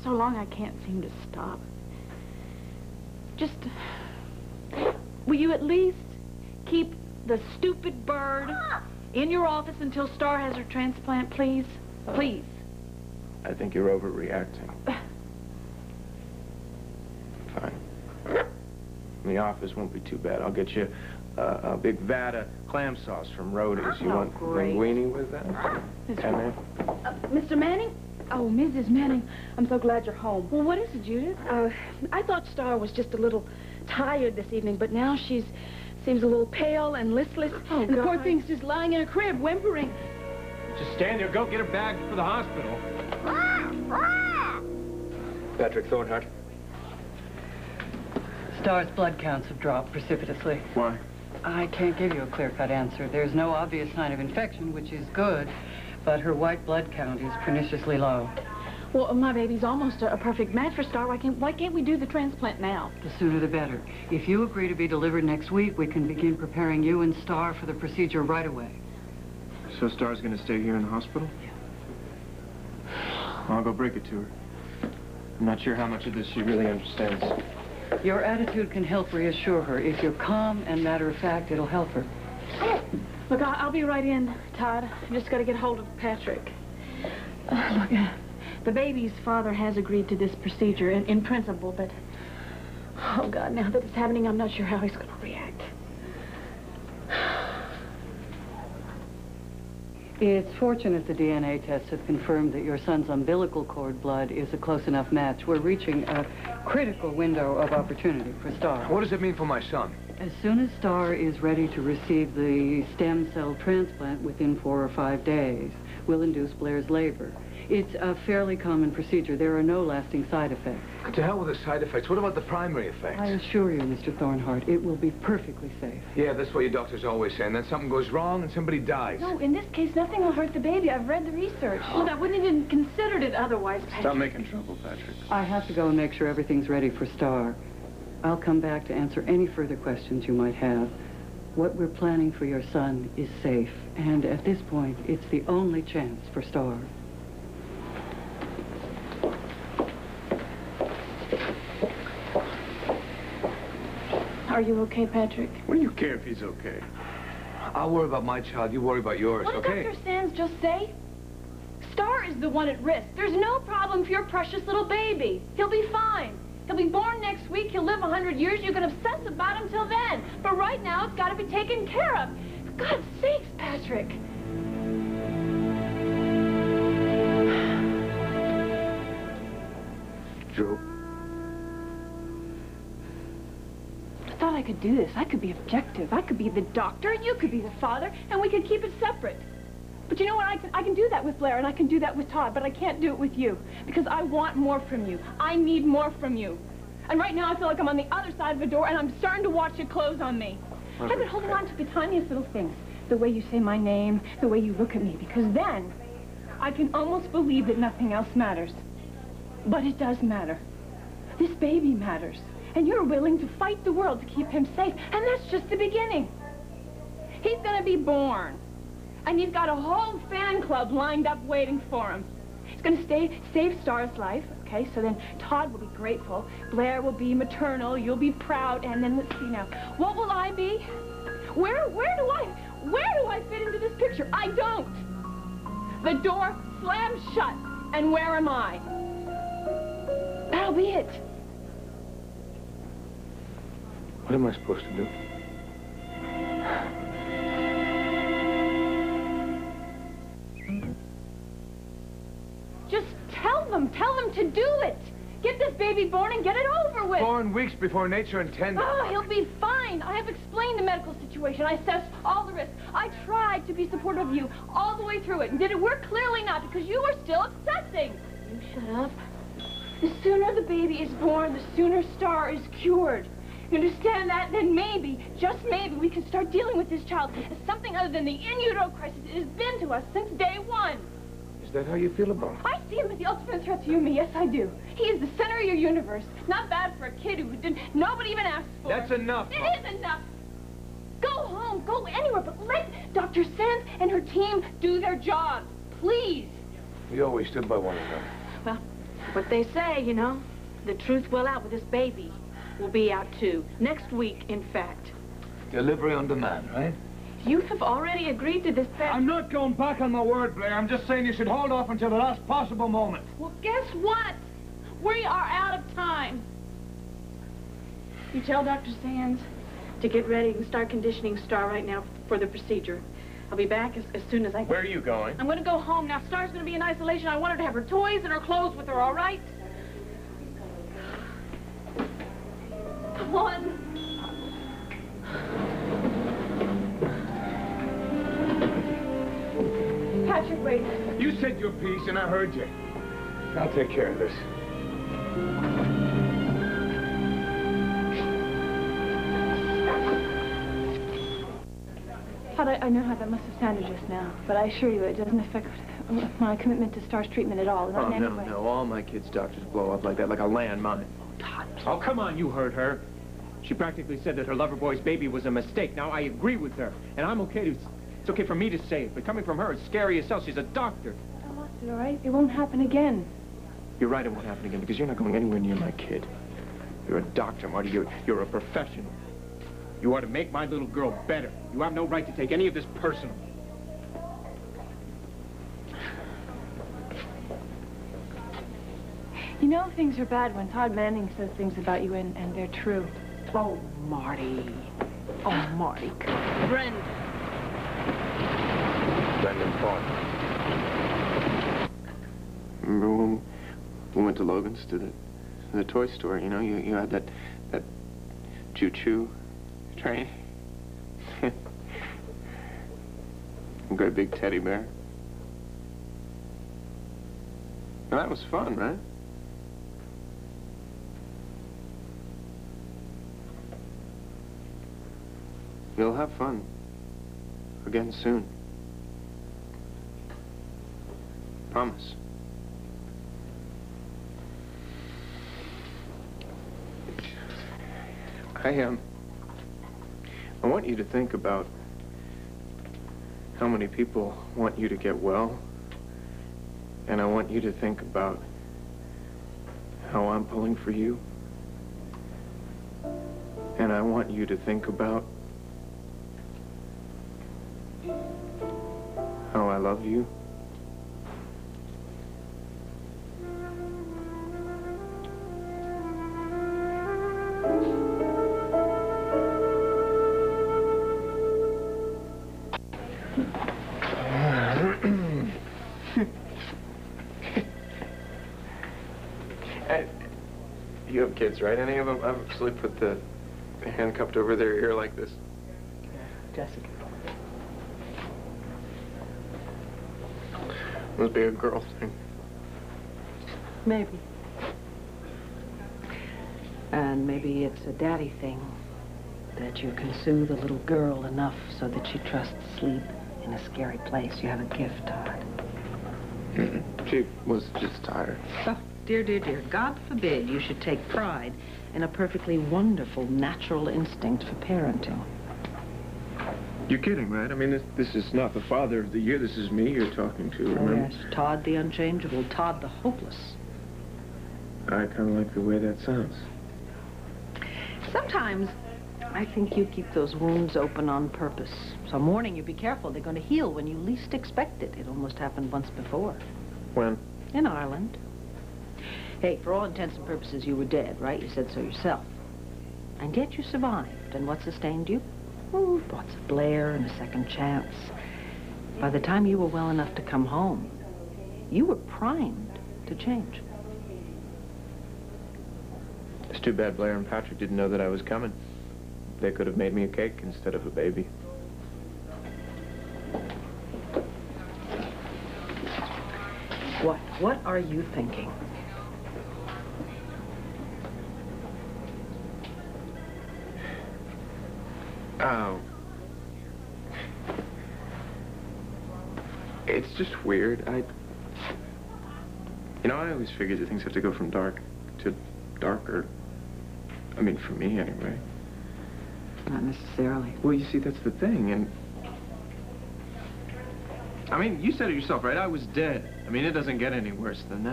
so long I can't seem to stop. Just, will you at least keep the stupid bird in your office until Starr has her transplant, please? Please. I think you're overreacting. Fine. The office won't be too bad. I'll get you a big vat of clam sauce from Rhodey's. You want linguine with that? Mr. Manning? Oh, Mrs. Manning, I'm so glad you're home. Well, what is it, Judith? I thought Starr was just a little tired this evening, but now seems a little pale and listless. Oh, and the poor thing's just lying in her crib, whimpering. Just stand there. Go get her bagged for the hospital. Patrick Thornhart. Starr's blood counts have dropped precipitously. Why? I can't give you a clear-cut answer. There's no obvious sign of infection, which is good, but her white blood count is perniciously low. Well, my baby's almost a perfect match for Starr. Why can't we do the transplant now? The sooner the better. If you agree to be delivered next week, we can begin preparing you and Starr for the procedure right away. So Starr's going to stay here in the hospital? Yeah. I'll go break it to her. I'm not sure how much of this she really understands. Your attitude can help reassure her. If you're calm and matter-of-fact, it'll help her. Look, I'll be right in, Todd. I just got to get hold of Patrick. Look, the baby's father has agreed to this procedure in principle, but... Oh, God, now that it's happening, I'm not sure how he's going to react. It's fortunate the DNA tests have confirmed that your son's umbilical cord blood is a close enough match. We're reaching a critical window of opportunity for Starr. What does it mean for my son? As soon as Starr is ready to receive the stem cell transplant within 4 or 5 days, we'll induce Blair's labor. It's a fairly common procedure. There are no lasting side effects. To hell with the side effects. What about the primary effects? I assure you, Mr. Thornhart, it will be perfectly safe. Yeah, that's what your doctors always say. And then something goes wrong and somebody dies. No, in this case, nothing will hurt the baby. I've read the research. Look, I wouldn't even considered it otherwise, Patrick. Stop making trouble, Patrick. I have to go and make sure everything's ready for Starr. I'll come back to answer any further questions you might have. What we're planning for your son is safe. And at this point, it's the only chance for Starr. Are you okay, Patrick? What do you care if he's okay? I'll worry about my child. You worry about yours, What did Dr. Sands just say? Starr is the one at risk. There's no problem for your precious little baby. He'll be fine. He'll be born next week. He'll live 100 years. You can obsess about him till then. But right now, it's got to be taken care of. For God's sakes, Patrick. Joe. I thought I could do this. I could be objective. I could be the doctor, and you could be the father, and we could keep it separate. But you know what? I can do that with Blair, and I can do that with Todd, but I can't do it with you. Because I want more from you. I need more from you. And right now, I feel like I'm on the other side of the door, and I'm starting to watch it close on me. I've been holding on to the tiniest little things. The way you say my name, the way you look at me, because then I can almost believe that nothing else matters. But it does matter. This baby matters. And you're willing to fight the world to keep him safe. And that's just the beginning. He's gonna be born. And he's got a whole fan club lined up waiting for him. He's gonna save Starr's life, okay? So then Todd will be grateful. Blair will be maternal. You'll be proud. And then let's see now. What will I be? Where do I fit into this picture? I don't. The door slams shut. And where am I? That'll be it. What am I supposed to do? Just tell them to do it. Get this baby born and get it over with. Born weeks before nature intended. Oh, he'll be fine. I have explained the medical situation. I assessed all the risks. I tried to be supportive of you all the way through it. And did it work? Clearly not, because you were still obsessing. You shut up. The sooner the baby is born, the sooner Starr is cured. You understand that? Then maybe, just maybe, we can start dealing with this child as something other than the in utero crisis it has been to us since day one. Is that how you feel about it? I see him as the ultimate threat to you and me. Yes, I do. He is the center of your universe. Not bad for a kid who nobody even asked for. That's enough. It is enough. Go home. Go anywhere. But let Dr. Sands and her team do their job. Please. We always stood by one another. Well, What they say, you know, the truth will out with this baby. Will be out too. Next week, in fact. Delivery on demand, right? You have already agreed to this bet. I'm not going back on my word, Blair. I'm just saying you should hold off until the last possible moment. Well, guess what? We are out of time. You tell Dr. Sands to get ready and start conditioning Starr right now for the procedure. I'll be back as soon as I can. Where are you going? I'm going to go home. Now, Star's going to be in isolation. I want her to have her toys and her clothes with her, all right? Come on. Patrick, wait. You said your piece, and I heard you. I'll take care of this. Todd, I know how that must have sounded just now, but I assure you it doesn't affect my commitment to Star's treatment at all. Not in any way. No. All my kids' doctors blow up like that, like a landmine. Todd, please. Oh, come on, you heard her. She practically said that her lover boy's baby was a mistake. Now, I agree with her, and I'm okay to... It's okay for me to say it, but coming from her, it's scary as hell. She's a doctor. I lost it, all right? It won't happen again. You're right, it won't happen again, because you're not going anywhere near my kid. You're a doctor, Marty. You're a professional. You are to make my little girl better. You have no right to take any of this personal. You know things are bad when Todd Manning says things about you and they're true. Oh, Marty. Oh, Marty. Brenda. Brendan fought. Remember when we went to Logan's to the toy store, you know, you had that choo-choo train? A great big teddy bear. Now, that was fun, right? You'll have fun again soon. Promise. I want you to think about how many people want you to get well, and I want you to think about how I'm pulling for you, and I want you to think about how I love you. You have kids, right? Any of them actually put the hand cupped over their ear like this? Jessica. Must be a girl thing. Maybe. And maybe it's a daddy thing, that you can soothe a little girl enough so that she trusts sleep in a scary place. You have a gift, Todd. She was just tired. Oh, dear, dear, dear. God forbid you should take pride in a perfectly wonderful natural instinct for parenting. You're kidding, right? I mean, this is not the father of the year. This is me you're talking to, remember? Oh, yes, Todd the unchangeable, Todd the hopeless. I kind of like the way that sounds. Sometimes I think you keep those wounds open on purpose. So I'm warning you, be careful. They're going to heal when you least expect it. It almost happened once before. When? In Ireland. Hey, for all intents and purposes, you were dead, right? You said so yourself. And yet you survived. And what sustained you? Oh, thoughts of Blair and a second chance. By the time you were well enough to come home, you were primed to change. It's too bad Blair and Patrick didn't know that I was coming. They could have made me a cake instead of a baby. What are you thinking? Oh. It's just weird. You know, I always figured that things have to go from dark to darker. I mean, for me, anyway. Not necessarily. Well, you see, that's the thing, and... I mean, you said it yourself, right? I was dead. I mean, it doesn't get any worse than that.